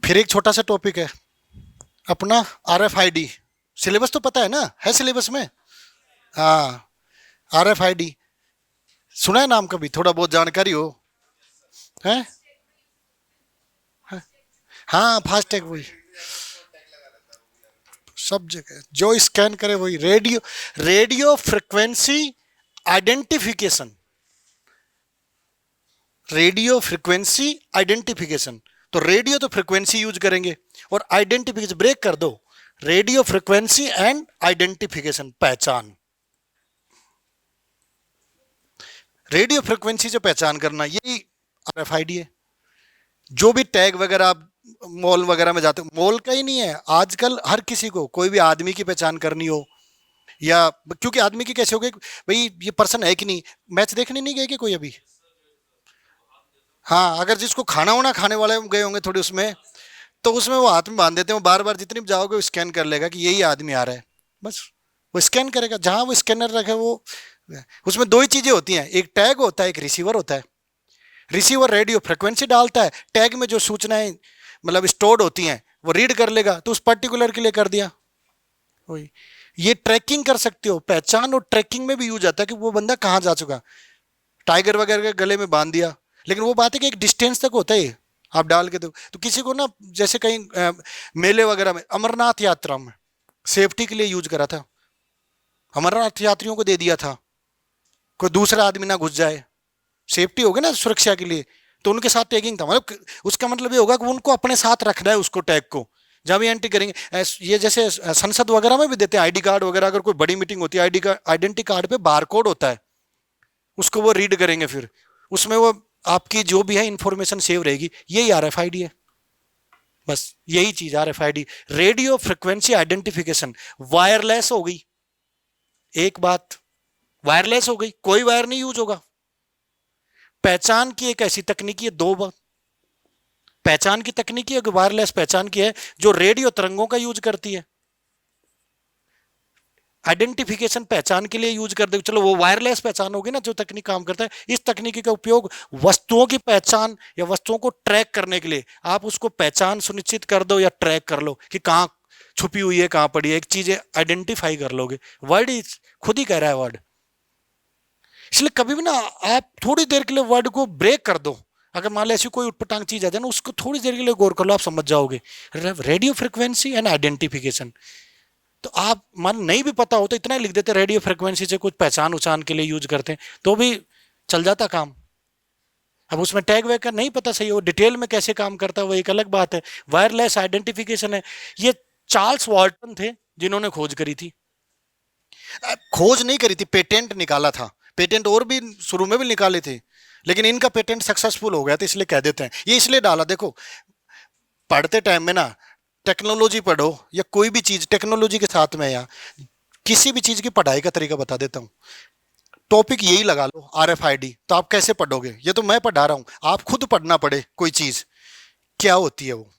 फिर एक छोटा सा टॉपिक है अपना, RFID। सिलेबस तो पता है ना, है सिलेबस में। हाँ, RFID सुना है नाम, कभी थोड़ा बहुत जानकारी हो? है। हाँ, फास्टैग वही, सब जगह जो स्कैन करे वही। Radio, radio frequency identification, radio frequency identification. तो रेडियो तो फ्रिक्वेंसी यूज करेंगे, और आइडेंटिफिकेशन ब्रेक कर दो, रेडियो फ्रिक्वेंसी एंड आइडेंटिफिकेशन, पहचान। रेडियो फ्रिक्वेंसी से पहचान करना, यही RFID है। जो भी टैग वगैरह आप मॉल वगैरह में जाते हो, मॉल का ही नहीं है, आजकल हर किसी को कोई भी आदमी की पहचान करनी हो, या क्योंकि आदमी की कैसे हो गई भाई, ये पर्सन है कि नहीं, मैच देखने नहीं गए कि कोई अभी। हाँ, अगर जिसको खाना वाना खाने वाले गए होंगे थोड़ी उसमें, तो उसमें वो हाथ में बांध देते हैं, बार बार जितनी भी जाओगे वो स्कैन कर लेगा कि यही आदमी आ रहा है, बस वो स्कैन करेगा जहां वो स्कैनर रखे वो। उसमें दो ही चीजें होती हैं, एक टैग होता है, एक रिसीवर होता है। रिसीवर रेडियो फ्रिक्वेंसी डालता है, टैग में जो सूचनाएं मतलब स्टोर्ड होती हैं वो रीड कर लेगा, तो उस पर्टिकुलर के लिए कर दिया वही। ये ट्रैकिंग कर सकते हो, पहचान और ट्रैकिंग में भी यूज आता है कि वो बंदा कहाँ जा चुका। टाइगर वगैरह के गले में बांध दिया, लेकिन वो बात है कि एक डिस्टेंस तक होता है, आप डाल के दो। तो किसी को ना, जैसे कहीं मेले वगैरह में, अमरनाथ यात्रा में सेफ्टी के लिए यूज करा था, अमरनाथ यात्रियों को दे दिया था, कोई दूसरा आदमी ना घुस जाए, सेफ्टी होगी ना, सुरक्षा के लिए। तो उनके साथ टैगिंग था, मतलब उसका मतलब ये होगा कि उनको अपने साथ रखना है उसको, टैग को जहां भी एंट्री करेंगे। ये जैसे संसद वगैरह में भी देते हैं आईडी कार्ड वगैरह, अगर कोई बड़ी मीटिंग होती है, आईडी कार्ड, आइडेंटिटी कार्ड पे बार कोड होता है, उसको वो रीड करेंगे, फिर उसमें वो आपकी जो भी है इंफॉर्मेशन सेव रहेगी। यही RFID है, बस यही चीज RFID, radio frequency identification. Wireless हो गई एक बात, वायरलेस हो गई, कोई वायर नहीं यूज होगा। पहचान की एक ऐसी तकनीकी है, दो बात पहचान की तकनीकी है, वायरलेस पहचान की है जो रेडियो तरंगों का यूज करती है। आइडेंटिफिकेशन पहचान के लिए यूज कर दे, चलो वो वायरलेस पहचान होगी ना, जो तकनीक काम करता है। इस तकनीकी का उपयोग वस्तुओं की पहचान या वस्तुओं को ट्रैक करने के लिए, आप उसको पहचान सुनिश्चित कर दो या ट्रैक कर लो कि कहां छुपी हुई है, कहां पड़ी है, एक चीज आइडेंटिफाई कर लोगे। वर्ड ही खुद ही कह रहा है वर्ड। इसलिए कभी भी ना, आप थोड़ी देर के लिए वर्ड को ब्रेक कर दो। अगर मान लो ऐसी कोई उटपटांग चीज आ जाए ना, उसको थोड़ी देर के लिए गौर कर लो, आप समझ जाओगे। Radio frequency and identification. तो आप मन नहीं भी पता हो तो इतना ही लिख देते, रेडियो फ्रिक्वेंसी से कुछ पहचान उचान के लिए यूज करते हैं, तो भी चल जाता काम। अब उसमें टैग वैग का नहीं पता सही हो, डिटेल में कैसे काम करता है वो एक अलग बात है। वायरलेस आइडेंटिफिकेशन है, ये चार्ल्स वॉल्टन थे जिन्होंने खोज करी थी। खोज नहीं करी थी, पेटेंट निकाला था। पेटेंट और भी शुरू में भी निकाले थे, लेकिन इनका पेटेंट सक्सेसफुल हो गया था, इसलिए कह देते हैं। ये इसलिए डाला, देखो पढ़ते टाइम में ना, टेक्नोलॉजी पढ़ो या कोई भी चीज टेक्नोलॉजी के साथ में, या किसी भी चीज की पढ़ाई का तरीका बता देता हूँ। टॉपिक यही लगा लो RFID, तो आप कैसे पढ़ोगे? ये तो मैं पढ़ा रहा हूं, आप खुद पढ़ना पड़े कोई चीज क्या होती है वो।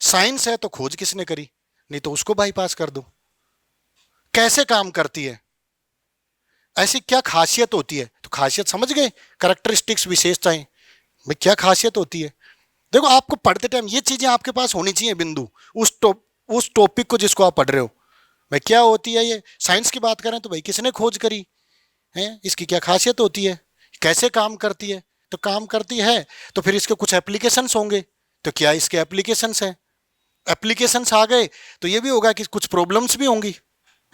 साइंस है तो खोज किसने करी, नहीं तो उसको बाईपास कर दो। कैसे काम करती है, ऐसी क्या खासियत होती है, तो खासियत समझ गए, करेक्टरिस्टिक्स, विशेषताएं, भाई क्या खासियत होती है। देखो आपको पढ़ते टाइम ये चीजें आपके पास होनी चाहिए बिंदु, उस टॉपिक को जिसको आप पढ़ रहे हो। भाई क्या होती है ये, साइंस की बात करें तो भाई किसने खोज करी है, इसकी क्या खासियत होती है, कैसे काम करती है। तो काम करती है तो फिर इसके कुछ एप्लीकेशंस होंगे, तो क्या इसके एप्लीकेशंस हैं। एप्लीकेशंस आ गए तो ये भी होगा कि कुछ प्रॉब्लम्स भी होंगी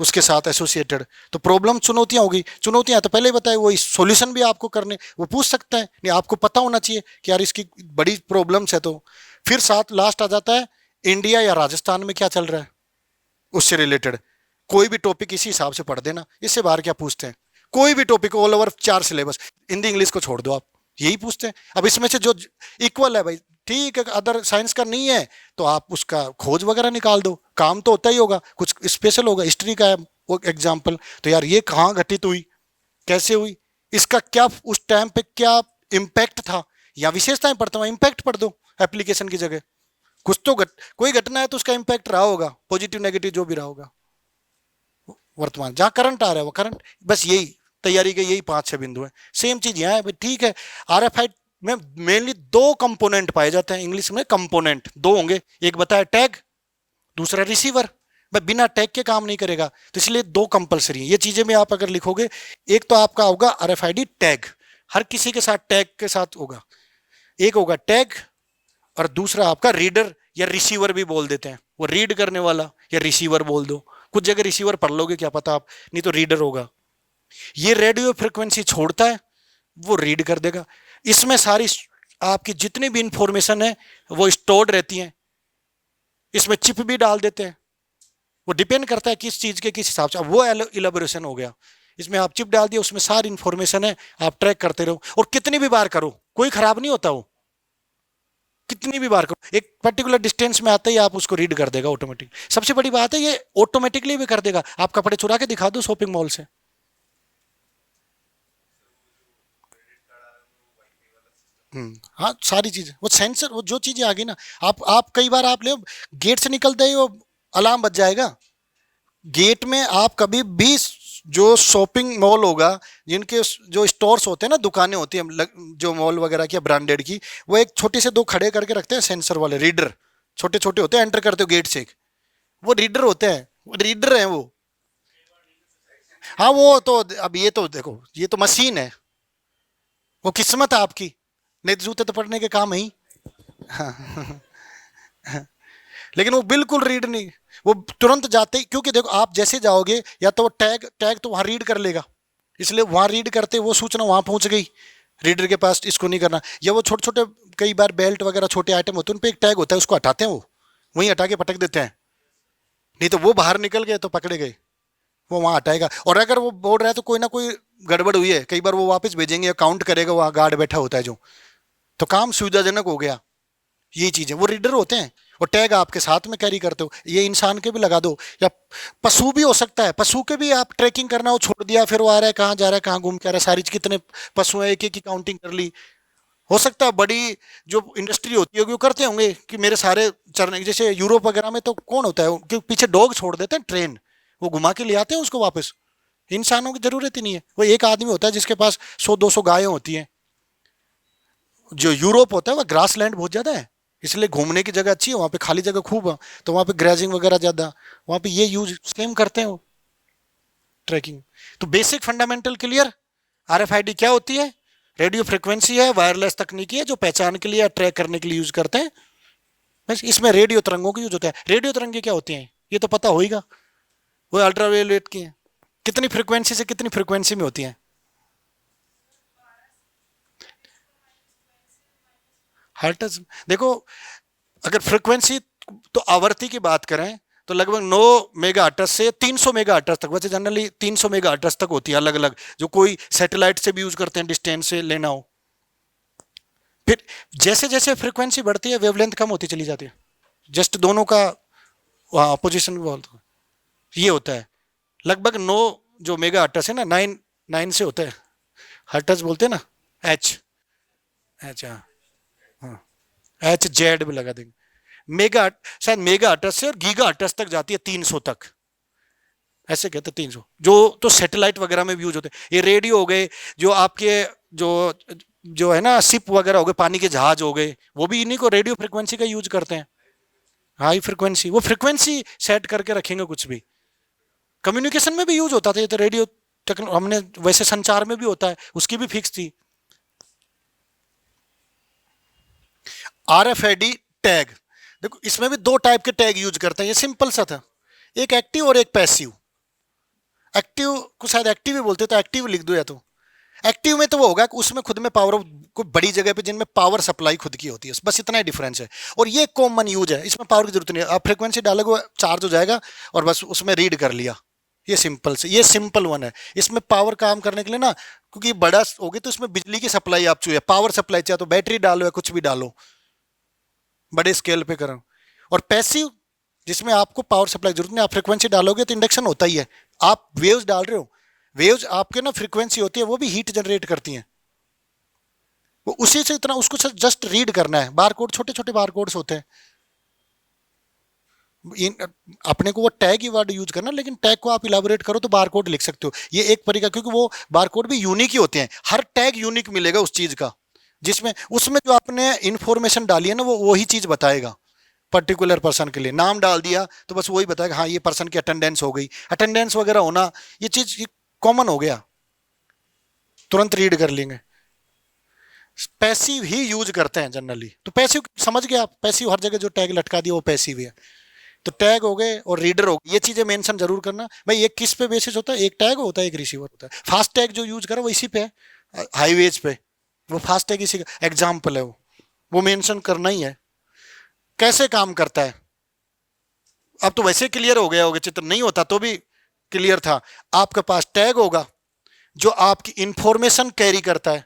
उसके साथ एसोसिएटेड। तो प्रॉब्लम चुनौतियां होगी, चुनौतियां तो पहले ही बताए, वो सॉल्यूशन भी आपको करने वो पूछ सकता है, नहीं आपको पता होना चाहिए कि यार इसकी बड़ी प्रॉब्लम्स है। तो फिर साथ लास्ट आ जाता है इंडिया या राजस्थान में क्या चल रहा है, उससे रिलेटेड कोई भी टॉपिक इसी हिसाब से पढ़ देना। इससे बाहर क्या पूछते हैं, कोई भी topic all over 4 syllabus, Hindi English को छोड़ दो आप, यही पूछते हैं। अब इसमें से जो इक्वल है भाई ठीक है, अदर साइंस का नहीं है तो आप उसका खोज वगैरह निकाल दो, काम तो होता ही होगा, कुछ स्पेशल होगा। हिस्ट्री का है वो एग्जाम्पल, तो यार ये कहाँ घटित हुई, कैसे हुई, इसका क्या उस टाइम पे क्या इम्पैक्ट था, या विशेषताएं पढ़ता हूँ, इम्पैक्ट पढ़ दो एप्लीकेशन की जगह। कुछ तो कोई घटना है तो उसका इम्पैक्ट रहा होगा, पॉजिटिव नेगेटिव जो भी रहा होगा। वर्तमान जहां करंट आ रहा है वो करंट, बस यही तैयारी के यही 5-6 बिंदु है। सेम चीज यहाँ है, ठीक है। RFID में मेनली दो कंपोनेंट पाए जाते हैं, इंग्लिश में कंपोनेंट दो होंगे, एक बताया टैग, दूसरा रिसीवर। मैं बिना टैग के काम नहीं करेगा, तो इसलिए दो कंपलसरी है ये चीजें में आप अगर लिखोगे। एक तो आपका होगा आरएफआईडी टैग, हर किसी के साथ टैग के साथ होगा, एक होगा टैग और दूसरा आपका रीडर या रिसीवर भी बोल देते हैं, वो रीड करने वाला या रिसीवर बोल दो, कुछ जगह रिसीवर पढ़ लोगे क्या पता आप, नहीं तो रीडर होगा। ये रेडियो फ्रिक्वेंसी छोड़ता है, वो रीड कर देगा। इसमें सारी आपकी जितनी भी इंफॉर्मेशन है वो स्टोर्ड रहती है। इसमें चिप भी डाल देते हैं, वो डिपेंड करता है किस चीज के किस हिसाब से, वो इलेबोरेशन हो गया। इसमें आप चिप डाल दिया, उसमें सारी इंफॉर्मेशन है, आप ट्रैक करते रहो और कितनी भी बार करो कोई खराब नहीं होता वो, कितनी भी बार करो, एक पर्टिकुलर डिस्टेंस में आते ही आप उसको रीड कर देगा ऑटोमेटिक। सबसे बड़ी बात है ये ऑटोमेटिकली भी कर देगा। आप कपड़े चुरा के दिखा दो शॉपिंग मॉल से, हाँ सारी चीजें वो सेंसर, वो जो चीजें आ गई ना, आप कई बार आप ले गेट से निकलते ही वो अलार्म बज जाएगा। गेट में आप कभी भी जो शॉपिंग मॉल होगा, जिनके जो स्टोर्स होते हैं ना, दुकानें होती हैं जो मॉल वगैरह की ब्रांडेड की, वो एक छोटे से दो खड़े करके रखते हैं सेंसर वाले रीडर, छोटे छोटे होते हैं, एंटर करते हो गेट से, वो रीडर होते हैं, वो रीडर है वो। हाँ वो तो अब ये तो देखो ये तो मशीन है, वो किस्मत है आपकी, नहीं तो जूते तो पड़ने के काम है ही। हाँ लेकिन वो बिल्कुल रीड नहीं, वो तुरंत जाते ही, क्योंकि देखो आप जैसे जाओगे या तो वो टैग टैग तो वहां रीड कर लेगा, इसलिए वहां रीड करते वो सूचना वहां पहुंच गई रीडर के पास, इसको नहीं करना। या वो छोटे छोटे कई बार बेल्ट वगैरह छोटे आइटम होते हैं, उन पे एक टैग होता है, उसको हटाते हैं, वो वहीं हटा के पटक देते हैं, नहीं तो वो बाहर निकल गए तो पकड़े गए, वो वहां हटाएगा। और अगर वो बोल रहा है तो कोई ना कोई गड़बड़ हुई है, कई बार वो वापस भेजेंगे या काउंट करेगा, वहां गार्ड बैठा होता है जो, तो काम सुविधाजनक हो गया। ये चीजें वो रीडर होते हैं, और टैग आपके साथ में कैरी करते हो, ये इंसान के भी लगा दो, या पशु भी हो सकता है, पशु के भी आप ट्रैकिंग करना हो, छोड़ दिया फिर वो आ रहा है, कहाँ जा रहा है, कहाँ घूम के आ रहा है, सारी कितने पशु हैं, एक एक की काउंटिंग कर ली। हो सकता है बड़ी जो इंडस्ट्री होती होगी वो करते होंगे कि मेरे सारे चरने, जैसे यूरोप वगैरह में तो कौन होता है कि पीछे डॉग छोड़ देते हैं, ट्रेन वो घुमा के ले आते हैं उसको वापस, इंसानों की जरूरत ही नहीं है। वो एक आदमी होता है जिसके पास 100-200 गायें होती हैं। जो यूरोप होता है वह ग्रास लैंड बहुत ज्यादा है, इसलिए घूमने की जगह अच्छी है, वहाँ पे खाली जगह खूब है, तो वहाँ पे ग्रेजिंग वगैरह ज्यादा, वहाँ पे ये यूज सेम करते हैं वो ट्रैकिंग। तो बेसिक फंडामेंटल क्लियर। आरएफआईडी क्या होती है? रेडियो फ्रिक्वेंसी है, वायरलेस तकनीकी है जो पहचान के लिए या ट्रैक करने के लिए यूज करते हैं। बस इसमें रेडियो तरंगों का यूज होता है। रेडियो तरंगे क्या होती हैं ये तो पता होगा, वो अल्ट्रावायलेट की है, कितनी फ्रिक्वेंसी से कितनी फ्रिक्वेंसी में होती है? हर्ट्ज। देखो अगर फ्रिक्वेंसी तो आवर्ती की बात करें तो लगभग 9 मेगा हर्ट्ज से 300 मेगा हर्ट्ज तक, वैसे जनरली 300 मेगा हर्ट्ज तक होती है अलग अलग, जो कोई सैटेलाइट से भी यूज करते हैं डिस्टेंस से लेना हो। फिर जैसे जैसे फ्रिक्वेंसी बढ़ती है वेवलेंथ कम होती चली जाती है, जस्ट दोनों का पोजिशन बोलते हैं। ये होता है लगभग 9 जो मेगा हर्ट्ज है ना, 9 से होता है, हर्ट्ज बोलते हैं ना, एच, एच हाँ, एच जेड भी लगा देंगे। मेगा शायद मेगा हर्ट्ज से और गीगा हर्ट्ज तक जाती है 300 तक, ऐसे कहते हैं 300, जो तो सैटेलाइट वगैरह में भी यूज होते हैं। ये रेडियो हो गए, जो आपके जो जो है ना शिप वगैरह हो गए, पानी के जहाज हो गए, वो भी इन्हीं को रेडियो फ्रिक्वेंसी का यूज करते हैं। हाई फ्रिक्वेंसी, वो फ्रिक्वेंसी सेट करके रखेंगे कुछ भी। कम्युनिकेशन में भी यूज होता था ये तो रेडियो, हमने वैसे संचार में भी होता है, उसकी भी फिक्स थी। आरएफआईडी टैग, देखो इसमें भी दो टाइप के टैग यूज करते हैं, ये सिंपल सा था, एक एक्टिव और एक पैसिव। एक्टिव को शायद एक्टिव ही बोलते, तो एक्टिव लिख दो, या तो एक्टिव में तो वो होगा कि उसमें खुद में पावर, कोई बड़ी जगह पे जिनमें पावर सप्लाई खुद की होती है, बस इतना ही डिफरेंस है। और ये कॉमन यूज है, इसमें पावर की जरूरत नहीं है, आप फ्रिक्वेंसी डालोगे चार्ज हो जाएगा और बस उसमें रीड कर लिया। ये सिंपल से, ये सिंपल वन है। इसमें पावर काम करने के लिए ना, क्योंकि बड़ा होगी तो इसमें बिजली की सप्लाई आप चाहिए, पावर सप्लाई चाहिए, तो बैटरी डालो या कुछ भी डालो, बड़े स्केल पे करो। और पैसिव जिसमें आपको पावर सप्लाई जरूरत नहीं, आप फ्रिक्वेंसी डालोगे तो इंडक्शन होता ही है, आप वेव्स डाल रहे हो, वेव्स आपके ना फ्रिक्वेंसी होती है, वो भी हीट जनरेट करती हैं, वो उसी से इतना, उसको जस्ट रीड करना है। बारकोड, छोटे छोटे बारकोड्स होते हैं, अपने को वो टैग ही वर्ड यूज करना, लेकिन टैग को आप इलाबोरेट करो तो बारकोड लिख सकते हो। ये एक तरीका, क्योंकि वो बारकोड भी यूनिक ही होते हैं, हर टैग यूनिक मिलेगा उस चीज का, जिसमें उसमें जो आपने इंफॉर्मेशन डाली है ना वो वही चीज बताएगा। पर्टिकुलर पर्सन के लिए नाम डाल दिया तो बस वही बताएगा, हाँ ये पर्सन की अटेंडेंस हो गई, अटेंडेंस वगैरह होना, ये चीज कॉमन हो गया, तुरंत रीड कर लेंगे। पैसिव ही यूज करते हैं जनरली। तो पैसिव समझ गए आप, पैसिव हर जगह जो टैग लटका दिया वो पैसिव है। तो टैग हो गए और रीडर हो गए, ये चीजें मेंशन जरूर करना भाई। एक किस पे बेसिस होता है, एक टैग होता है, एक रिसीवर होता है। फास्ट टैग जो यूज करा वो इसी पे है, हाईवेज पे वो फास्ट टैग इसी का एग्जाम्पल है, वो मेंशन करना ही है। कैसे काम करता है अब तो वैसे क्लियर हो गया होगा, चित्र नहीं होता तो भी क्लियर था। आपके पास टैग होगा जो आपकी इंफॉर्मेशन कैरी करता है,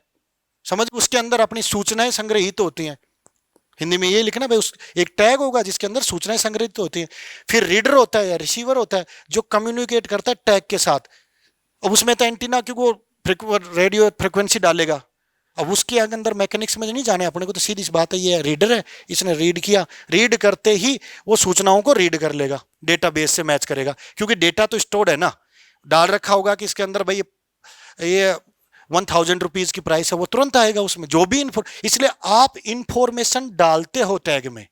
समझ, उसके अंदर अपनी सूचनाएं संग्रहित होती हैं। हिंदी में ये लिखना भाई, उस एक टैग होगा जिसके अंदर सूचनाएं संग्रहित होती हैं। फिर रीडर होता है या रिसीवर होता है जो कम्युनिकेट करता है टैग के साथ। अब उसमें तो एंटीना क्योंकि वो रेडियो फ्रिक्वेंसी डालेगा। अब उसके अंदर मैकेनिक्स में नहीं जाने अपने को, तो सीधी सी बात है, ये रीडर है, इसने रीड किया, रीड करते ही वो सूचनाओं को रीड कर लेगा, डेटाबेस से मैच करेगा, क्योंकि डेटा तो स्टोर्ड है ना, डाल रखा होगा कि इसके अंदर भाई ये 1000 रुपीज की प्राइस है, वो तुरंत आएगा उसमें जो भी इसलिए आप इंफॉर्मेशन डालते हो टैग में,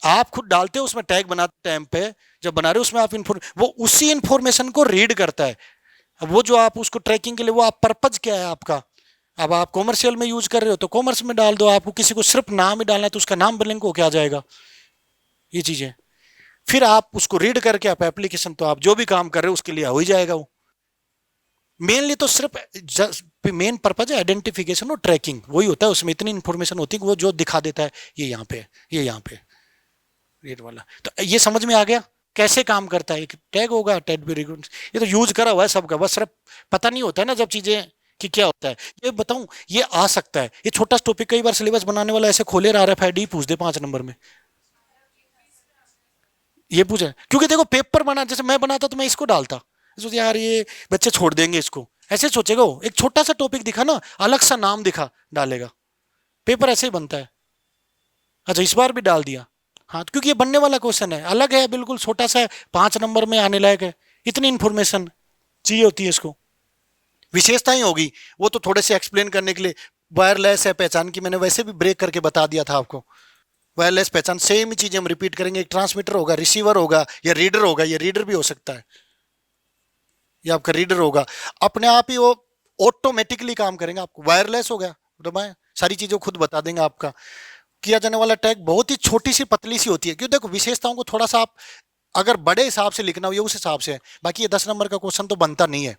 आप खुद डालते हो उसमें टैग बनाते टाइम पे, जब बना रहे हो उसमें आप वो उसी इंफॉर्मेशन को रीड करता है। अब वो जो आप उसको ट्रैकिंग के लिए, वो आप पर्पज क्या है आपका। अब आप कॉमर्शियल में यूज कर रहे हो तो कॉमर्स में डाल दो, आपको किसी को सिर्फ नाम ही डालना है तो उसका नाम लिंक होके आ जाएगा, ये चीजें। फिर आप उसको रीड करके आप एप्लीकेशन, तो आप जो भी काम कर रहे हो उसके लिए हो ही जाएगा वो। मेनली तो सिर्फ मेन पर्पज है आइडेंटिफिकेशन और ट्रैकिंग, वही होता है उसमें। इतनी इंफॉर्मेशन होती है कि वो जो दिखा देता है ये यहाँ पे, ये यहाँ पे, रेड वाला। तो ये समझ में आ गया कैसे काम करता है। एक टैग होगा, टैग भी ये तो यूज करा हुआ है सबका, बस सिर्फ पता नहीं होता है ना जब चीजें कि क्या होता है। ये बताऊं, ये आ सकता है, ये छोटा टॉपिक कई बार सिलेबस बनाने वाला ऐसे खोले RFID पूछ दे 5 नंबर में, ये पूछा। क्योंकि देखो पेपर बना, जैसे मैं बनाता तो मैं इसको डालता, सोच यार ये बच्चे छोड़ देंगे इसको, ऐसे सोचेगा वो। एक छोटा सा टॉपिक दिखा ना, अलग सा नाम दिखा, डालेगा। पेपर ऐसे ही बनता है। अच्छा इस बार भी डाल दिया, हाँ, क्योंकि ये बनने वाला क्वेश्चन है, अलग है बिल्कुल, छोटा सा है, 5 नंबर में आने लायक है। इतनी इंफॉर्मेशन चाहिए होती है इसको, विशेषताएं होगी वो तो थोड़े से एक्सप्लेन करने के लिए। वायरलेस है पहचान की, मैंने वैसे भी ब्रेक करके बता दिया था आपको। वायरलेस पहचान सेम ही चीजें हम रिपीट करेंगे। एक ट्रांसमीटर होगा, रिसीवर होगा या रीडर होगा, ये रीडर भी हो सकता है, ये आपका रीडर होगा। अपने आप ही वो ऑटोमेटिकली काम करेंगे। आपको वायरलेस हो गया, दबाएं, सारी चीजें खुद बता देंगे। आपका किया जाने वाला टैग बहुत ही छोटी सी पतली सी होती है, क्यों देखो विशेषताओं को थोड़ा सा आप अगर बड़े हिसाब से लिखना हो ये उस हिसाब से है। बाकी ये 10 नंबर का क्वेश्चन तो बनता नहीं है,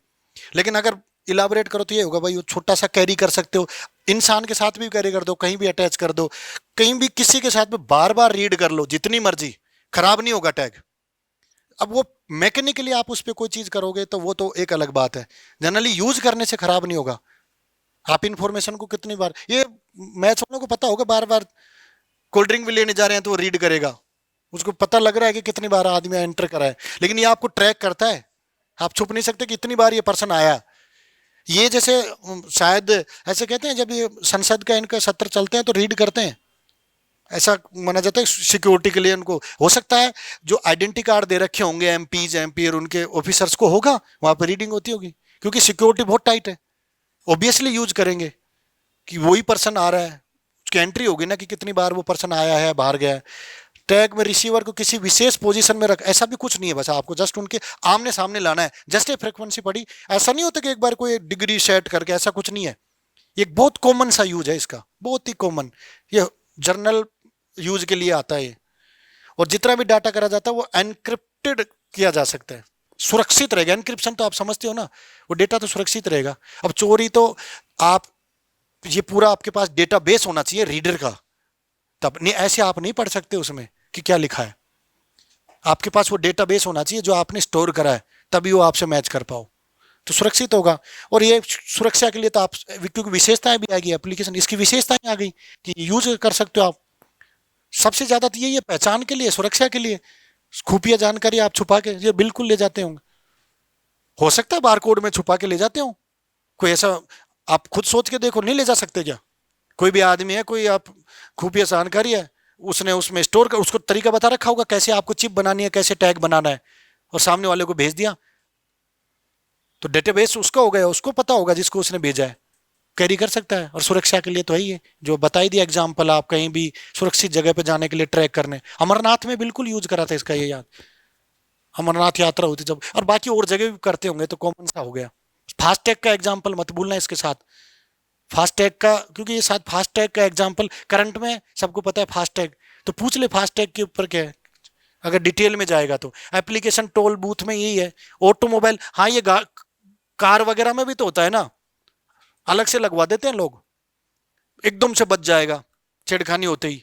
लेकिन अगर इलाबोरेट करो तो ये होगा भाई, वो छोटा सा कैरी कर सकते हो, इंसान के साथ भी कैरी कर दो, कहीं भी अटैच कर दो, कहीं भी किसी के साथ में बार बार रीड कर लो, जितनी मर्जी, खराब नहीं होगा टैग। अब वो मैकेनिकली आप उस पर कोई चीज करोगे तो वो तो एक अलग बात है, जनरली यूज करने से खराब नहीं होगा। आप इंफॉर्मेशन को कितनी बार, ये मैथ्स वालों को पता होगा, बार बार कोल्ड ड्रिंक भी लेने जा रहे हैं तो वो रीड करेगा, उसको पता लग रहा है कि कितनी बार आदमी एंटर करा है, लेकिन ये आपको ट्रैक करता है। आप छुप नहीं सकते कि इतनी बार ये पर्सन आया। ये जैसे शायद ऐसे कहते हैं, जब ये संसद का इनका सत्र चलते हैं तो रीड करते हैं, ऐसा माना जाता है सिक्योरिटी के लिए। उनको हो सकता है जो आइडेंटिटी कार्ड दे रखे होंगे MP और उनके ऑफिसर्स को, होगा वहां पर रीडिंग होती होगी, क्योंकि सिक्योरिटी बहुत टाइट है। ऑब्वियसली यूज करेंगे कि वही पर्सन आ रहा है, उसकी एंट्री होगी ना कि कितनी बार वो पर्सन आया है, बाहर गया है। टैग में रिसीवर को किसी विशेष पोजीशन में रख, ऐसा भी कुछ नहीं है, बस आपको जस्ट उनके आमने सामने लाना है, जस्ट एक फ्रीक्वेंसी पड़ी। ऐसा नहीं होता कि एक बार कोई डिग्री सेट करके, ऐसा कुछ नहीं है। ये बहुत कॉमन सा यूज है इसका, बहुत ही कॉमन, ये जर्नल यूज के लिए आता है। और जितना भी डाटा करा जाता है वो एनक्रिप्टेड किया जा सकता है, सुरक्षित रहेगा। एनक्रिप्शन तो आप समझते हो ना, वो डेटा तो सुरक्षित रहेगा। अब चोरी तो आप, ये पूरा आपके पास डेटाबेस होना चाहिए रीडर का, तब नहीं, ऐसे आप नहीं पढ़ सकते उसमें कि क्या लिखा है। आपके पास वो डेटाबेस होना चाहिए जो आपने स्टोर करा है, तभी वो आपसे मैच कर पाओ, तो सुरक्षित होगा। और ये सुरक्षा के लिए तो आप, क्योंकि विशेषताएं भी आ गई एप्लीकेशन, इसकी विशेषताएं आ गई कि यूज कर सकते हो आप। सबसे ज्यादा तो यही है, पहचान के लिए, सुरक्षा के लिए, खुफिया जानकारी आप छुपा के ये बिल्कुल ले जाते होंगे। हो सकता है बारकोड में छुपा के ले जाते हो, कोई ऐसा आप खुद सोच के देखो, नहीं ले जा सकते क्या? कोई भी आदमी है, कोई आप खुफिया जानकारी है, उसने उसमें स्टोर कर, उसको तरीका बता रखा होगा कैसे आपको चिप बनानी है, कैसे टैग बनाना है, और सामने वाले को भेज दिया, तो डेटाबेस उसका हो गया, उसको पता होगा जिसको उसने भेजा है। कैरी कर सकता है। और सुरक्षा के लिए तो है ही है, जो बताई दिया एग्जाम्पल, आप कहीं भी सुरक्षित जगह पे जाने के लिए ट्रैक करने, अमरनाथ में बिल्कुल यूज करा था इसका, ये याद, अमरनाथ यात्रा होती जब, और बाकी और जगह भी करते होंगे तो कॉमन सा हो गया। फास्टैग का एग्जाम्पल मत भूलना इसके साथ, फास्टैग का, क्योंकि ये साथ फास्टैग का एग्जाम्पल करंट में सबको पता है फास्टैग, तो पूछ ले फास्टैग के ऊपर क्या है, अगर डिटेल में जाएगा तो। एप्लीकेशन टोल बूथ में यही है। ऑटोमोबाइल, हाँ ये कार वगैरह में भी तो होता है ना, अलग से लगवा देते हैं लोग, एकदम से बच जाएगा छेड़खानी होते ही,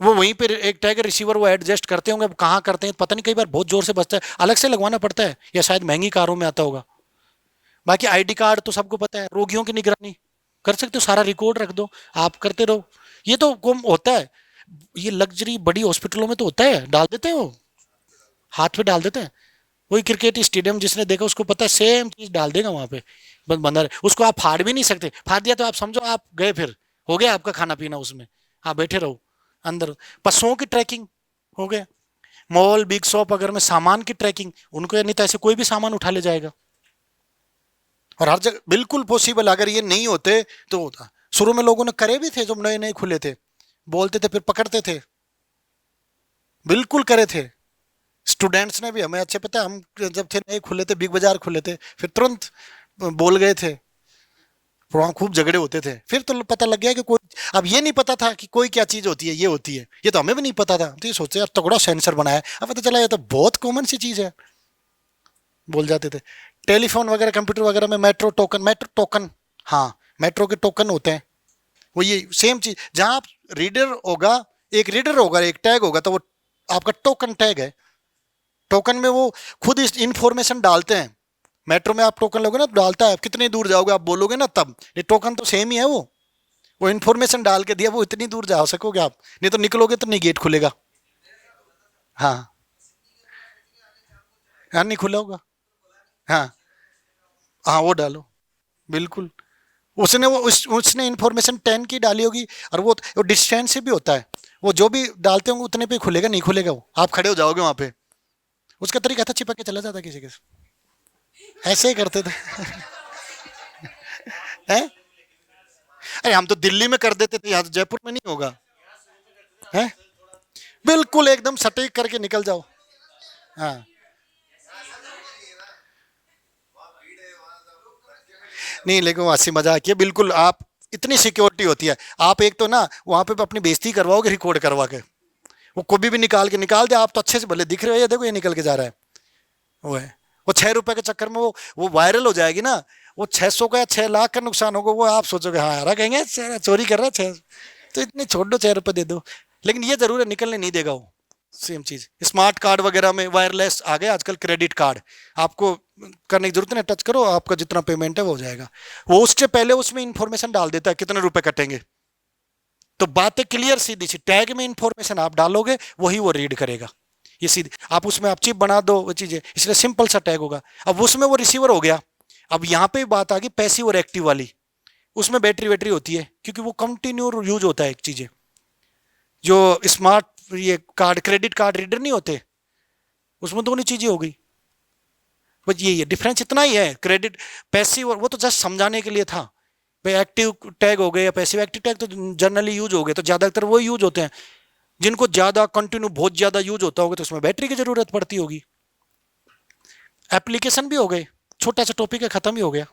वो वहीं पे एक टैग रिसीवर वो एडजस्ट करते होंगे, अब कहाँ करते हैं पता नहीं, कई बार बहुत जोर से बचता है, अलग से लगवाना पड़ता है, या शायद महंगी कारों में आता होगा। बाकी आईडी कार्ड तो सबको पता है, रोगियों की निगरानी कर सकते हो, सारा रिकॉर्ड रख दो, आप करते रहो, ये तो कम होता है। ये लग्जरी बड़ी हॉस्पिटलों में तो होता है, डाल देते हैं वो, हाथ पे डाल देते हैं, वही क्रिकेट स्टेडियम जिसने देखा उसको पता है, सेम चीज डाल देगा वहां पे, बंदा रहे उसको, आप फाड़ भी नहीं सकते, फाड़ दिया तो आप समझो आप गए, फिर हो गया आपका खाना पीना उसमें, हाँ बैठे रहो अंदर। पशुओं की ट्रैकिंग हो गया, मॉल बिग शॉप अगर में सामान की ट्रैकिंग, उनको नहीं तो ऐसे कोई भी सामान उठा ले जाएगा, और हर जगह बिल्कुल पॉसिबल, अगर ये नहीं होते तो होता। शुरू में लोगों ने करे भी थे, जब नए नए खुले थे, बोलते थे फिर पकड़ते थे, बिल्कुल करे थे। स्टूडेंट्स ने भी, हमें अच्छे पता है, हम जब थे नए खुले थे, बिग बाजार खुले थे, फिर तुरंत बोल गए थे, वहां खूब झगड़े होते थे, फिर तो पता लग गया कि कोई, अब ये नहीं पता था कि कोई क्या चीज होती है, ये होती है, ये तो हमें भी नहीं पता था, तो ये सोचे यार तगड़ा सेंसर बनाया, अब पता चला ये तो बहुत कॉमन सी चीज है, बोल जाते थे। टेलीफोन वगैरह कंप्यूटर वगैरह में मेट्रो टोकन, हाँ मेट्रो के टोकन होते हैं, वो ये सेम चीज, जहां आप रीडर होगा एक टैग होगा, तो वो आपका टोकन टैग है। टोकन में वो खुद इस इंफॉर्मेशन डालते हैं, मेट्रो में आप टोकन लोगे ना तो डालता है, कितनी दूर जाओगे आप बोलोगे ना तब, ये टोकन तो सेम ही है, वो इन्फॉर्मेशन डाल के दिया, वो इतनी दूर जा सकोगे आप, नहीं तो निकलोगे तो नहीं गेट खुलेगा। हाँ, हाँ नहीं खुला होगा। हाँ, हाँ वो डालो, बिल्कुल। उसने इन्फॉर्मेशन 10 की डाली होगी, और वो डिस्टेंस से भी होता है, वो जो भी डालते होंगे उतने पे खुलेगा, नहीं खुलेगा वो, आप खड़े हो जाओगे वहां पे। उसका तरीका था चिपक के चला जाता किसी के, ऐसे ही करते थे। हैं? अरे हम तो दिल्ली में कर देते थे, यहाँ तो जयपुर में नहीं होगा। हैं? बिल्कुल एकदम सटीक करके निकल जाओ। हाँ, नहीं लेकिन वो हंसी मजाक है, बिल्कुल आप, इतनी सिक्योरिटी होती है, आप एक तो ना वहां पे अपनी बेइज्जती करवाओगे रिकॉर्ड करवा के, वो कभी भी निकाल दे, आप तो अच्छे से भले दिख रहे हो, ये देखो ये निकल के जा रहा है, वो है, वो 6 रुपए के चक्कर में वो वायरल हो जाएगी ना, वो 600 का या 6 लाख का नुकसान होगा, वो आप सोचोगे हाँ यार कहेंगे चोरी कर रहा है, 6, तो इतने छोड़ दो, 6 रुपए दे दो, लेकिन ये जरूर है निकलने नहीं देगा वो। सेम चीज स्मार्ट कार्ड वगैरह में वायरलेस आ गया आजकल, क्रेडिट कार्ड आपको करने की जरूरत नहीं, टच करो आपका जितना पेमेंट है वो हो जाएगा, वो उससे पहले उसमें इंफॉर्मेशन डाल देता है कितने रुपए कटेंगे, तो बातें क्लियर सीधी सी, टैग में इंफॉर्मेशन आप डालोगे वही वो रीड करेगा, ये सीधी, आप उसमें आप चिप बना दो वो चीजें, इसलिए सिंपल सा टैग होगा। अब उसमें वो रिसीवर हो गया, अब यहाँ पे बात आ गई पैसिव और एक्टिव वाली, उसमें बैटरी वैटरी होती है, क्योंकि वो कंटिन्यू यूज होता है एक चीजें, जो स्मार्ट ये कार्ड क्रेडिट कार्ड रीडर नहीं होते, उसमें दोनों चीजें हो गई, बस ये डिफरेंस इतना ही है, क्रेडिट पैसिव, और वो तो जस्ट समझाने के लिए था, भाई एक्टिव टैग हो गए या पैसिव, एक्टिव टैग तो जनरली यूज हो गए, तो ज्यादातर वो यूज होते हैं, जिनको ज्यादा कंटिन्यू बहुत ज्यादा यूज होता होगा तो उसमें बैटरी की जरूरत पड़ती होगी। एप्लीकेशन भी हो गए, छोटा सा टॉपिक है, खत्म ही हो गया।